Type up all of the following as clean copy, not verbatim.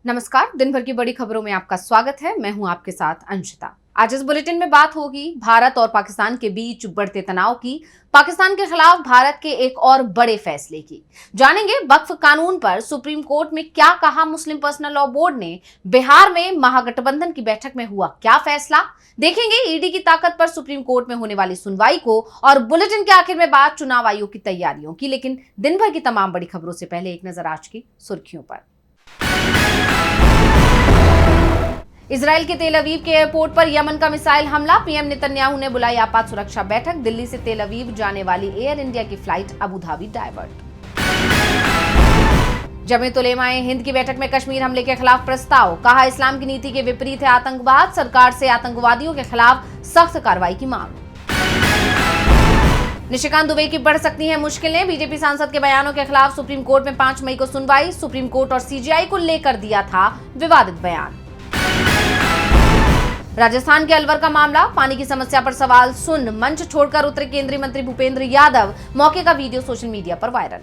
नमस्कार, दिन भर की बड़ी खबरों में आपका स्वागत है। मैं हूं आपके साथ अंशिता। आज इस बुलेटिन में बात होगी भारत और पाकिस्तान के बीच बढ़ते तनाव की, पाकिस्तान के खिलाफ भारत के एक और बड़े फैसले की। जानेंगे वक्फ कानून पर सुप्रीम कोर्ट में क्या कहा मुस्लिम पर्सनल लॉ बोर्ड ने, बिहार में महागठबंधन की बैठक में हुआ क्या फैसला, देखेंगे ईडी की ताकत पर सुप्रीम कोर्ट में होने वाली सुनवाई को, और बुलेटिन के आखिर में बात चुनाव आयोग की तैयारियों की। लेकिन दिन भर की तमाम बड़ी खबरों से पहले एक नजर आज की सुर्खियों पर। इजराइल के तेल अवीव के एयरपोर्ट पर यमन का मिसाइल हमला, पीएम नेतन्याहू ने बुलाई आपात सुरक्षा बैठक, दिल्ली से तेल अवीव जाने वाली एयर इंडिया की flight Abu Dhabi divert. Jamiat Ulema-e Hind की बैठक में कश्मीर हमले के खिलाफ प्रस्ताव, कहा इस्लाम की नीति के विपरीत है आतंकवाद, सरकार से आतंकवादियों के खिलाफ सख्त कार्रवाई की मांग। निशिकांत दुबे की बढ़ सकती हैं मुश्किलें, बीजेपी सांसद के बयानों के खिलाफ सुप्रीम कोर्ट में 5 मई को सुनवाई, सुप्रीम कोर्ट और सीजीआई को लेकर दिया था विवादित बयान। राजस्थान के अलवर का मामला, पानी की समस्या पर सवाल सुन मंच छोड़कर उतरे केंद्रीय मंत्री भूपेंद्र यादव, मौके का वीडियो सोशल मीडिया पर वायरल।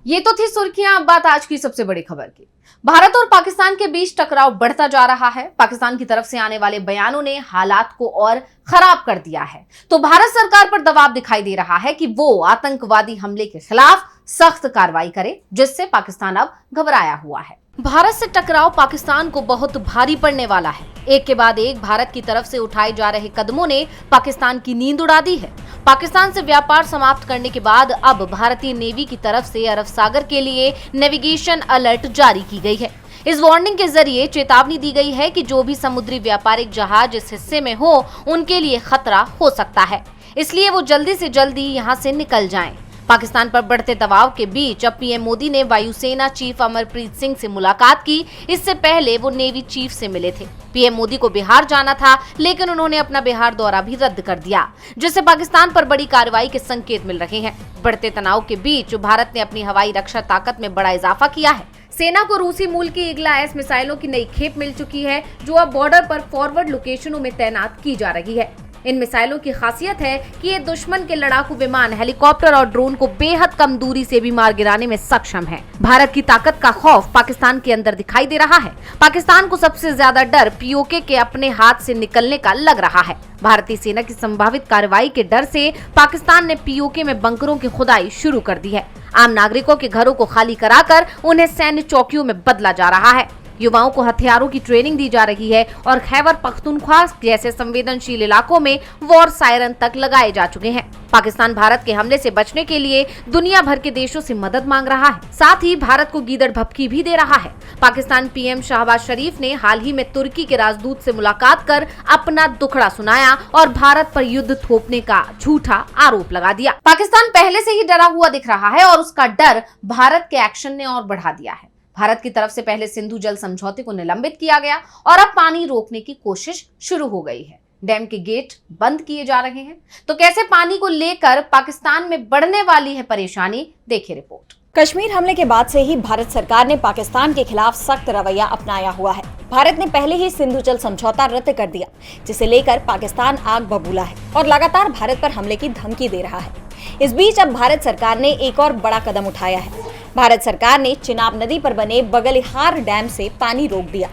ये तो थी सुर्खियां, अब बात आज की सबसे बड़ी खबर की। भारत और पाकिस्तान के बीच टकराव बढ़ता जा रहा है। पाकिस्तान की तरफ से आने वाले बयानों ने हालात को और खराब कर दिया है, तो भारत सरकार पर दबाव दिखाई दे रहा है कि वो आतंकवादी हमले के खिलाफ सख्त कार्रवाई करे, जिससे पाकिस्तान अब घबराया हुआ है। भारत से टकराव पाकिस्तान को बहुत भारी पड़ने वाला है। एक के बाद एक भारत की तरफ से उठाए जा रहे कदमों ने पाकिस्तान की नींद उड़ा दी है। पाकिस्तान से व्यापार समाप्त करने के बाद अब भारतीय नेवी की तरफ से अरब सागर के लिए नेविगेशन अलर्ट जारी की गई है। इस वार्निंग के जरिए चेतावनी दी गई है कि जो भी समुद्री व्यापारिक जहाज इस हिस्से में हो, उनके लिए खतरा हो सकता है, इसलिए वो जल्दी से जल्दी यहाँ से निकल जाएं। पाकिस्तान पर बढ़ते दबाव के बीच अब पीएम मोदी ने वायुसेना चीफ अमरप्रीत सिंह से मुलाकात की। इससे पहले वो नेवी चीफ से मिले थे। पीएम मोदी को बिहार जाना था, लेकिन उन्होंने अपना बिहार दौरा भी रद्द कर दिया, जिससे पाकिस्तान पर बड़ी कार्रवाई के संकेत मिल रहे हैं। बढ़ते तनाव के बीच भारत ने अपनी हवाई रक्षा ताकत में बड़ा इजाफा किया है। सेना को रूसी मूल की ईगला-एस मिसाइलों की नई खेप मिल चुकी है, जो अब बॉर्डर पर फॉरवर्ड लोकेशनों में तैनात की जा रही है। इन मिसाइलों की खासियत है कि ये दुश्मन के लड़ाकू विमान, हेलीकॉप्टर और ड्रोन को बेहद कम दूरी से भी मार गिराने में सक्षम है। भारत की ताकत का खौफ पाकिस्तान के अंदर दिखाई दे रहा है। पाकिस्तान को सबसे ज्यादा डर पीओके के अपने हाथ से निकलने का लग रहा है। भारतीय सेना की संभावित कार्रवाई के डर से पाकिस्तान ने पीओके में बंकरों की खुदाई शुरू कर दी है। आम नागरिकों के घरों को खाली कराकर उन्हें सैन्य चौकियों में बदला जा रहा है। युवाओं को हथियारों की ट्रेनिंग दी जा रही है और खैबर पख्तूनख्वा जैसे संवेदनशील इलाकों में वॉर सायरन तक लगाए जा चुके हैं। पाकिस्तान भारत के हमले से बचने के लिए दुनिया भर के देशों से मदद मांग रहा है, साथ ही भारत को गीदड़ भभकी भी दे रहा है। पाकिस्तान पीएम शहबाज शरीफ ने हाल ही में तुर्की के राजदूत से मुलाकात कर अपना दुखड़ा सुनाया और भारत पर युद्ध थोपने का झूठा आरोप लगा दिया। पाकिस्तान पहले से ही डरा हुआ दिख रहा है और उसका डर भारत के एक्शन ने और बढ़ा दिया है। भारत की तरफ से पहले सिंधु जल समझौते को निलंबित किया गया और अब पानी रोकने की कोशिश शुरू हो गई है। डैम के गेट बंद किए जा रहे हैं। तो कैसे पानी को लेकर पाकिस्तान में बढ़ने वाली है परेशानी, देखिए रिपोर्ट। कश्मीर हमले के बाद से ही भारत सरकार ने पाकिस्तान के खिलाफ सख्त रवैया अपनाया हुआ है। भारत ने पहले ही सिंधु जल समझौता रद्द कर दिया, जिसे लेकर पाकिस्तान आग बबूला है और लगातार भारत पर हमले की धमकी दे रहा है। इस बीच अब भारत सरकार ने एक और बड़ा कदम उठाया है। भारत सरकार ने चिनाब नदी पर बने बगलिहार डैम से पानी रोक दिया।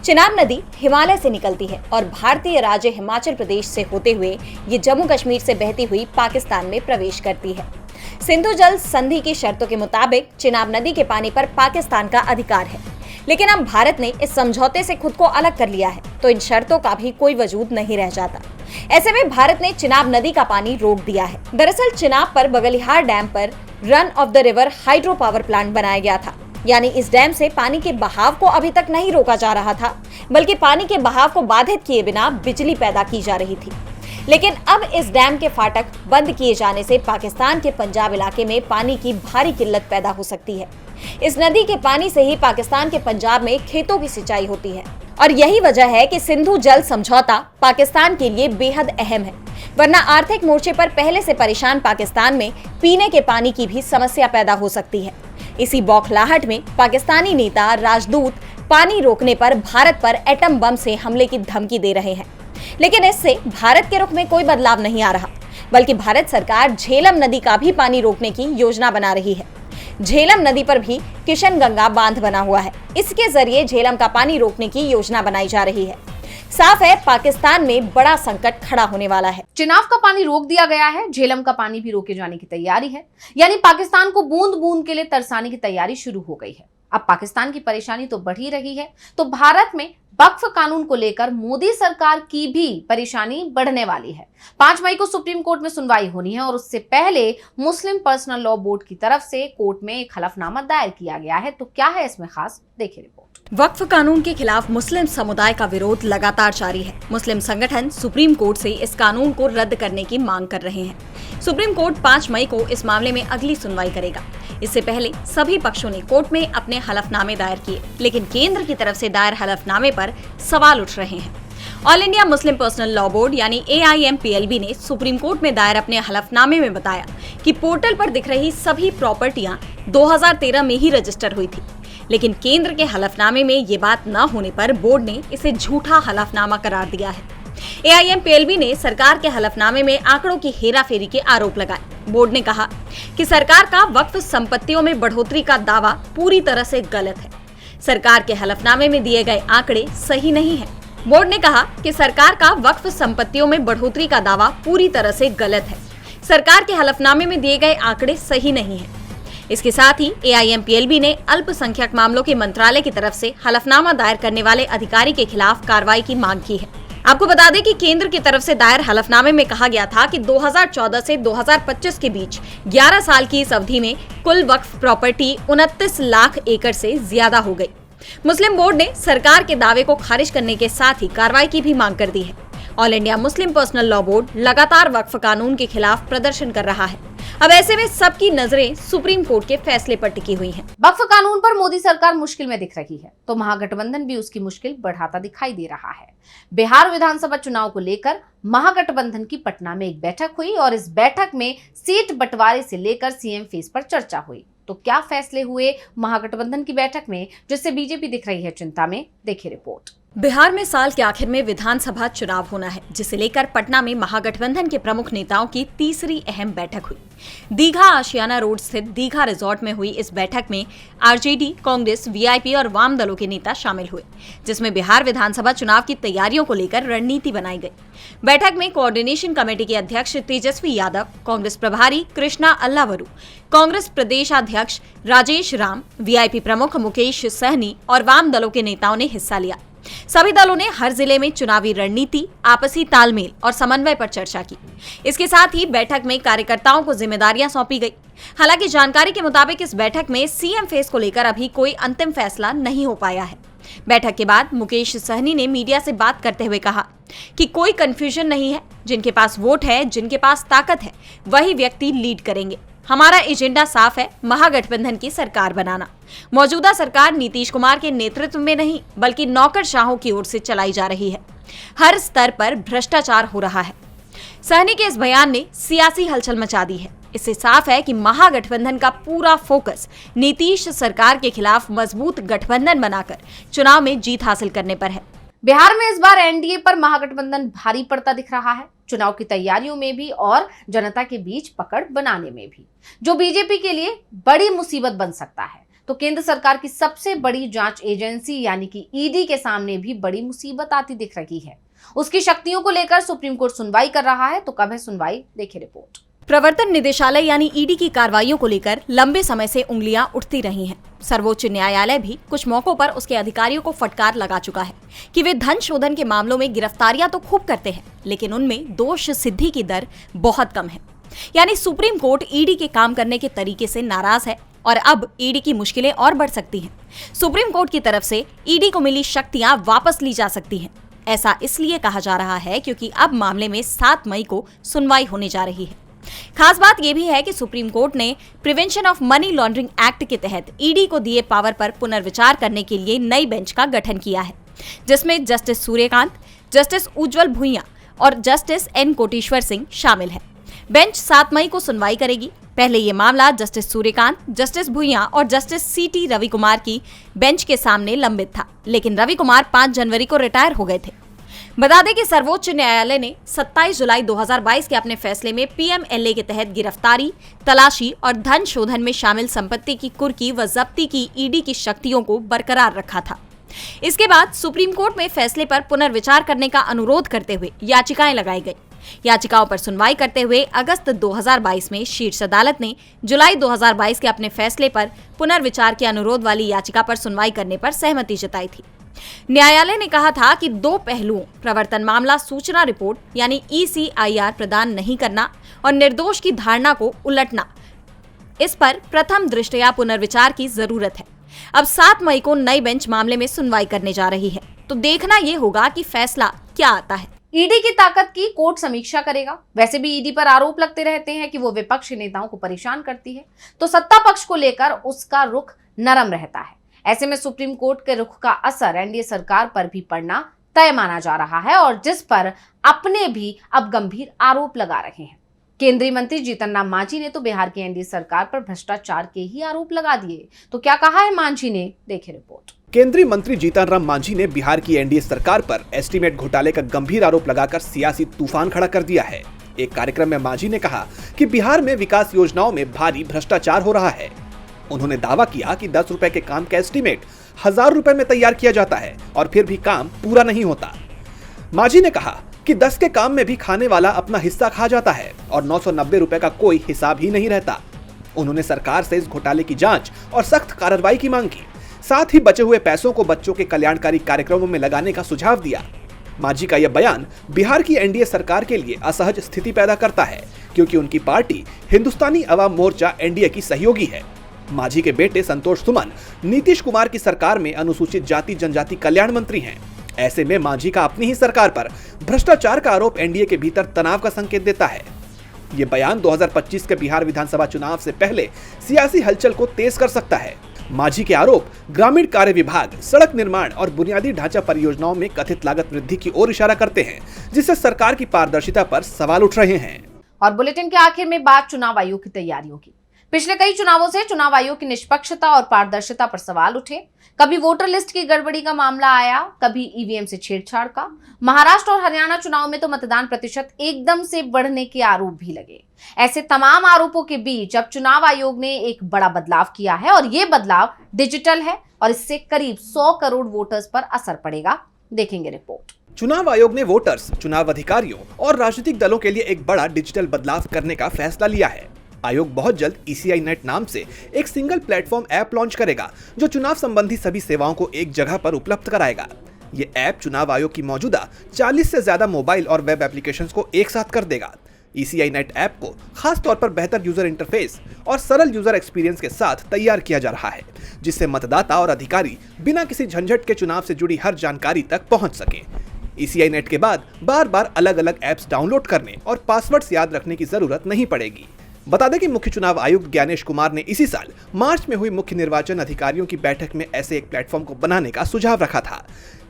चिनाब नदी हिमालय से निकलती है और भारतीय राज्य हिमाचल प्रदेश से होते हुए ये जम्मू कश्मीर से बहती हुई पाकिस्तान में प्रवेश करती है। सिंधु जल संधि की शर्तों के मुताबिक चिनाब नदी के पानी पर पाकिस्तान का अधिकार है, लेकिन अब भारत ने इस समझौते से खुद को अलग कर लिया है, तो इन शर्तों का भी कोई वजूद नहीं रह जाता। ऐसे में भारत ने चिनाब नदी का पानी रोक दिया है। दरअसल चिनाब पर बगलिहार डैम पर run of the river hydro power plant बनाया गया था, यानी इस डैम से पानी के बहाव को अभी तक नहीं रोका जा रहा था, बल्कि पानी के बहाव को बाधित किए बिना बिजली पैदा की जा रही थी। लेकिन अब इस डैम के फाटक बंद किए जाने से पाकिस्तान के पंजाब इलाके में पानी की भारी किल्लत पैदा हो सकती है। इस नदी के पानी से ही पाकिस्तान के पंजाब में खेतों की सिंचाई होती है और यही वजह है कि सिंधु जल समझौता पाकिस्तान के लिए बेहद अहम है, वरना आर्थिक मोर्चे पर पहले से परेशान पाकिस्तान में पीने के पानी की भी समस्या पैदा हो सकती है। इसी बौखलाहट में पाकिस्तानी नेता राजदूत पानी रोकने पर भारत पर एटम बम से हमले की धमकी दे रहे हैं, लेकिन इससे भारत के रुख में कोई बदलाव नहीं आ रहा, बल्कि भारत सरकार झेलम नदी का भी पानी रोकने की योजना बना रही है। झेलम नदी पर भी किशन गंगा बांध बना हुआ है। इसके जरिए झेलम का पानी रोकने की योजना बनाई जा रही है। साफ है, पाकिस्तान में बड़ा संकट खड़ा होने वाला है। चिनाब का पानी रोक दिया गया है, झेलम का पानी भी रोके जाने की तैयारी है, यानी पाकिस्तान को बूंद बूंद के लिए तरसाने की तैयारी शुरू हो गई है। अब पाकिस्तान की परेशानी तो बढ़ ही रही है, तो भारत में वक्फ कानून को लेकर मोदी सरकार की भी परेशानी बढ़ने वाली है। 5 मई को सुप्रीम कोर्ट में सुनवाई होनी है और उससे पहले मुस्लिम पर्सनल लॉ बोर्ड की तरफ से कोर्ट में एक हलफनामा दायर किया गया है। तो क्या है इसमें खास, देखिए रिपोर्ट। वक्फ कानून के खिलाफ मुस्लिम समुदाय का विरोध लगातार जारी है। मुस्लिम संगठन सुप्रीम कोर्ट से इस कानून को रद्द करने की मांग कर रहे हैं। सुप्रीम कोर्ट 5 मई को इस मामले में अगली सुनवाई करेगा। इससे पहले सभी पक्षों ने कोर्ट में अपने हलफनामे दायर किए, लेकिन केंद्र की तरफ से दायर हलफनामे पर सवाल उठ रहे हैं। All India Muslim personal law board यानी AIMPLB ने सुप्रीम कोर्ट में दायर अपने हलफनामे में बताया कि पोर्टल पर दिख रही सभी प्रॉपर्टियां 2013 में ही रजिस्टर हुई थी, लेकिन केंद्र के हलफनामे में ये बात न होने पर बोर्ड ने इसे झूठा हलफनामा करार दिया है। AIMPLB ने सरकार के हलफनामे में आंकड़ों की हेराफेरी के आरोप लगाए। बोर्ड ने कहा कि सरकार का वक्फ संपत्तियों में बढ़ोतरी का दावा पूरी तरह से गलत है। सरकार के हलफनामे में दिए गए आंकड़े सही नहीं है। बोर्ड ने कहा कि सरकार का वक्फ संपत्तियों में बढ़ोतरी का दावा पूरी तरह से गलत है। सरकार के हलफनामे में दिए गए आंकड़े सही नहीं है। इसके साथ ही AIMPLB ने अल्पसंख्यक मामलों के मंत्रालय की तरफ से हलफनामा दायर करने वाले अधिकारी के खिलाफ कार्रवाई की मांग की है। आपको बता दें कि केंद्र की तरफ से दायर हलफनामे में कहा गया था कि 2014 से 2025 के बीच 11 साल की इस अवधि में कुल वक्फ प्रॉपर्टी 29 लाख एकड़ से ज्यादा हो गई। मुस्लिम बोर्ड ने सरकार के दावे को खारिज करने के साथ ही कार्रवाई की भी मांग कर दी है। All India Muslim personal law board लगातार वक्फ कानून के खिलाफ प्रदर्शन कर रहा है। अब ऐसे में सबकी नजरें सुप्रीम कोर्ट के फैसले पर टिकी हुई हैं। वक्फ कानून पर मोदी सरकार मुश्किल में दिख रही है, तो महागठबंधन भी उसकी मुश्किल बढ़ाता दिखाई दे रहा है। बिहार विधानसभा चुनाव को लेकर महागठबंधन की पटना में एक बैठक हुई और इस बैठक में सीट बंटवारे से लेकर CM फेस पर चर्चा हुई। तो क्या फैसले हुए महागठबंधन की बैठक में, जिससे बीजेपी दिख रही है चिंता में, देखिए रिपोर्ट। बिहार में साल के आखिर में विधानसभा चुनाव होना है, जिसे लेकर पटना में महागठबंधन के प्रमुख नेताओं की तीसरी अहम बैठक हुई। दीघा आशियाना रोड स्थित दीघा रिजॉर्ट में हुई इस बैठक में RJD, कांग्रेस, VIP और वाम दलों के नेता शामिल हुए, जिसमें बिहार विधानसभा चुनाव की तैयारियों को लेकर रणनीति बनाई गई। बैठक में कोऑर्डिनेशन कमेटी के अध्यक्ष तेजस्वी यादव, कांग्रेस प्रभारी कृष्णा अल्लावरू, कांग्रेस प्रदेशाध्यक्ष राजेश राम, VIP प्रमुख मुकेश सहनी और वाम दलों के नेताओं ने हिस्सा लिया। सभी दलों ने हर जिले में चुनावी रणनीति, आपसी तालमेल और समन्वय पर चर्चा की। इसके साथ ही बैठक में कार्यकर्ताओं को जिम्मेदारियां सौंपी गई। हालांकि जानकारी के मुताबिक इस बैठक में CM फेस को लेकर अभी कोई अंतिम फैसला नहीं हो पाया है। बैठक के बाद मुकेश सहनी ने मीडिया से बात करते हुए कहा कि कोई कंफ्यूजन नहीं है, जिनके पास वोट है, जिनके पास ताकत है, वही व्यक्ति लीड करेंगे। हमारा एजेंडा साफ है, महागठबंधन की सरकार बनाना। मौजूदा सरकार नीतीश कुमार के नेतृत्व में नहीं, बल्कि नौकरशाहों की ओर से चलाई जा रही है। हर स्तर पर भ्रष्टाचार हो रहा है। सहनी के इस बयान ने सियासी हलचल मचा दी है। इससे साफ है कि महागठबंधन का पूरा फोकस नीतीश सरकार के खिलाफ मजबूत गठबंधन बनाकर चुनाव में जीत हासिल करने पर है। बिहार में इस बार NDA पर महागठबंधन भारी पड़ता दिख रहा है, चुनाव की तैयारियों में भी और जनता के बीच पकड़ बनाने में भी, जो बीजेपी के लिए बड़ी मुसीबत बन सकता है। तो केंद्र सरकार की सबसे बड़ी जांच एजेंसी यानी कि ED के सामने भी बड़ी मुसीबत आती दिख रही है। उसकी शक्तियों को लेकर सुप्रीम कोर्ट सुनवाई कर रहा है। तो कब है सुनवाई, देखिए रिपोर्ट। प्रवर्तन निदेशालय यानी ED की कार्रवाइयों को लेकर लंबे समय से उंगलियां उठती रही हैं। सर्वोच्च न्यायालय भी कुछ मौकों पर उसके अधिकारियों को फटकार लगा चुका है कि वे धन शोधन के मामलों में गिरफ्तारियां तो खूब करते हैं, लेकिन उनमें दोष सिद्धि की दर बहुत कम है। यानी सुप्रीम कोर्ट ED के काम करने के तरीके से नाराज है और अब ED की मुश्किलें और बढ़ सकती हैं। सुप्रीम कोर्ट की तरफ से ED को मिली शक्तियां वापस ली जा सकती हैं। ऐसा इसलिए कहा जा रहा है क्योंकि अब मामले में 7 मई को सुनवाई होने जा रही है। खास बात यह भी है कि सुप्रीम कोर्ट ने prevention of money laundering act के तहत ED को दिए पावर पर पुनर्विचार करने के लिए नई बेंच का गठन किया है, जिसमें जस्टिस सूर्यकांत, जस्टिस उज्जवल भुइयां और जस्टिस N कोटेश्वर सिंह शामिल है। बेंच 7 मई को सुनवाई करेगी। पहले ये मामला जस्टिस सूर्यकांत, जस्टिस भुइयां और जस्टिस CT रवि कुमार की बेंच के सामने लंबित था, लेकिन रवि कुमार 5 जनवरी को रिटायर हो गए थे। बता दें कि सर्वोच्च न्यायालय ने 27 जुलाई 2022 के अपने फैसले में पीएमएलए के तहत गिरफ्तारी, तलाशी और धन शोधन में शामिल संपत्ति की कुर्की व जब्ती की ईडी की शक्तियों को बरकरार रखा था। इसके बाद सुप्रीम कोर्ट में फैसले पर पुनर्विचार करने का अनुरोध करते हुए याचिकाएं लगाई गई। याचिकाओं पर सुनवाई करते हुए अगस्त 2022 में शीर्ष अदालत ने जुलाई 2022 के अपने फैसले पर पुनर्विचार के अनुरोध वाली याचिका पर सुनवाई करने पर सहमति जताई थी। न्यायालय ने कहा था कि दो पहलुओं प्रवर्तन मामला सूचना रिपोर्ट यानी ECIR प्रदान नहीं करना और निर्दोष की धारणा को उलटना, इस पर प्रथम दृष्टया पुनर्विचार की जरूरत है। अब 7 मई को नई बेंच मामले में सुनवाई करने जा रही है, तो देखना यह होगा कि फैसला क्या आता है। ईडी की ताकत की कोर्ट समीक्षा करेगा। वैसे भी ईडी पर आरोप लगते रहते हैं कि वो विपक्ष के नेताओं को परेशान करती है, तो सत्ता पक्ष को लेकर उसका रुख नरम रहता है। ऐसे में सुप्रीम कोर्ट के रुख का असर एनडीए सरकार पर भी पड़ना तय माना जा रहा है और जिस पर अपने भी अब गंभीर आरोप लगा रहे हैं। केंद्रीय मंत्री जीतन राम मांझी ने तो बिहार की एनडीए सरकार पर भ्रष्टाचार के ही आरोप लगा दिए। तो क्या कहा है मांझी ने, देखें रिपोर्ट। केंद्रीय मंत्री जीतन राम मांझी ने बिहार की एनडीए सरकार पर एस्टीमेट घोटाले का गंभीर आरोप लगाकर सियासी तूफान खड़ा कर दिया है। एक कार्यक्रम में मांझी ने कहा कि बिहार में विकास योजनाओं में भारी भ्रष्टाचार हो रहा है। उन्होंने दावा किया कि 10 रुपए के काम का एस्टीमेट 1000 रुपए में तैयार किया जाता है और फिर भी काम पूरा नहीं होता। मांझी ने कहा कि 10 के काम में भी खाने वाला अपना हिस्सा खा जाता है और 990 रुपए का कोई हिसाब ही नहीं रहता। उन्होंने सरकार से इस घोटाले की जांच और सख्त कार्रवाई की मांग की। साथ ही बचे हुए पैसों को बच्चों के कल्याणकारी कार्यक्रमों में लगाने का सुझाव दिया। मांझी का यह बयान बिहार की एनडीए सरकार के लिए असहज स्थिति पैदा करता है, क्योंकि उनकी पार्टी हिंदुस्तानी अवाम मोर्चा एनडीए की सहयोगी है। मांझी के बेटे संतोष सुमन नीतीश कुमार की सरकार में अनुसूचित जाति जनजाति कल्याण मंत्री हैं। ऐसे में मांझी का अपनी ही सरकार पर भ्रष्टाचार का आरोप एनडीए के भीतर तनाव का संकेत देता है। ये बयान 2025 के बिहार विधानसभा चुनाव से पहले सियासी हलचल को तेज कर सकता है। मांझी के आरोप ग्रामीण कार्य विभाग, सड़क निर्माण और बुनियादी ढांचा परियोजनाओं में कथित लागत वृद्धि की ओर इशारा करते हैं, जिससे सरकार की पारदर्शिता पर सवाल उठ रहे हैं। और बुलेटिन के आखिर में बात चुनाव आयोग की तैयारियों की। पिछले कई चुनावों से चुनाव आयोग की निष्पक्षता और पारदर्शिता पर सवाल उठे। कभी वोटर लिस्ट की गड़बड़ी का मामला आया, कभी ईवीएम से छेड़छाड़ का। महाराष्ट्र और हरियाणा चुनाव में तो मतदान प्रतिशत एकदम से बढ़ने के आरोप भी लगे। ऐसे तमाम आरोपों के बीच अब चुनाव आयोग ने एक बड़ा बदलाव किया है और ये बदलाव डिजिटल है और इससे करीब 100 करोड़ वोटर्स पर असर पड़ेगा। देखेंगे रिपोर्ट। चुनाव आयोग ने वोटर्स, चुनाव अधिकारियों और राजनीतिक दलों के लिए एक बड़ा डिजिटल बदलाव करने का फैसला लिया है। आयोग बहुत जल्द ECI नेट नाम से एक सिंगल प्लेटफॉर्म ऐप लॉन्च करेगा, जो चुनाव संबंधी सभी सेवाओं को एक जगह पर उपलब्ध कराएगा। ये ऐप चुनाव आयोग की मौजूदा 40 से ज्यादा मोबाइल और वेब एप्लीकेशंस को एक साथ कर देगा। ECI नेट ऐप को खास तौर पर बेहतर यूजर इंटरफेस और सरल यूजर एक्सपीरियंस के साथ तैयार किया जा रहा है, जिससे मतदाता और अधिकारी बिना किसी झंझट के चुनाव से जुड़ी हर जानकारी तक पहुंच सके। ECI नेट के बाद बार बार अलग अलग ऐप्स डाउनलोड करने और पासवर्ड्स याद रखने की जरूरत नहीं पड़ेगी। बता दें कि मुख्य चुनाव आयुक्त ज्ञानेश कुमार ने इसी साल मार्च में हुई मुख्य निर्वाचन अधिकारियों की बैठक में ऐसे एक प्लेटफॉर्म को बनाने का सुझाव रखा था।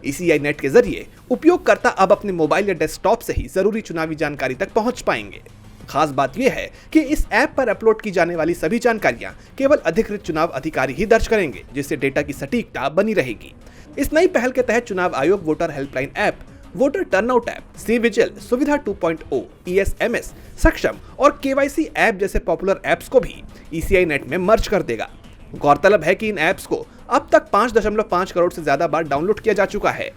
ECI नेट के जरिए उपयोगकर्ता अब अपने मोबाइल या डेस्कटॉप से ही जरूरी चुनावी जानकारी तक पहुंच पाएंगे। खास बात यह है कि इस ऐप पर अपलोड की जाने वाली सभी जानकारियां केवल अधिकृत चुनाव अधिकारी ही दर्ज करेंगे, जिससे डेटा की सटीकता बनी रहेगी। इस नई पहल के तहत चुनाव आयोग voter helpline app, voter turnout app, C vigil, Suvidha 2.0, ESMS, Saksham और KYC ऐप जैसे पॉपुलर ऐप्स को भी ECI नेट में मर्ज कर देगा। गौरतलब है कि इन ऐप्स को अब तक 5.5 करोड़ से ज्यादा बार डाउनलोड किया जा चुका है।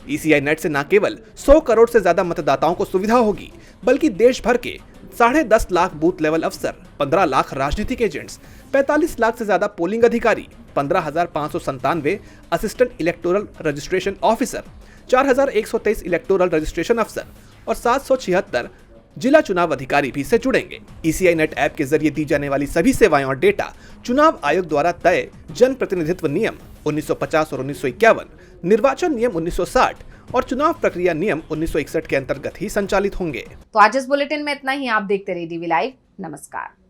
ECI नेट से न केवल 100 करोड़ से ज्यादा मतदाताओं को सुविधा होगी, बल्कि देश भर के 10.5 लाख बूथ लेवल अफसर, 15 लाख राजनीतिक एजेंट्स, 45 लाख से ज्यादा पोलिंग अधिकारी, 15,597 assistant electoral registration officer, 4,123 electoral registration अफसर और 776 जिला चुनाव अधिकारी भी इससे जुड़ेंगे। ECI नेट ऐप के जरिए दी जाने वाली सभी सेवाएं और डेटा चुनाव आयोग द्वारा तय जन प्रतिनिधित्व नियम 1950 और 1951, निर्वाचन नियम 1960 और चुनाव प्रक्रिया नियम 1961 के अंतर्गत ही संचालित होंगे। तो आज इस बुलेटिन में इतना ही। आप देखते रहिए DV लाइव। नमस्कार।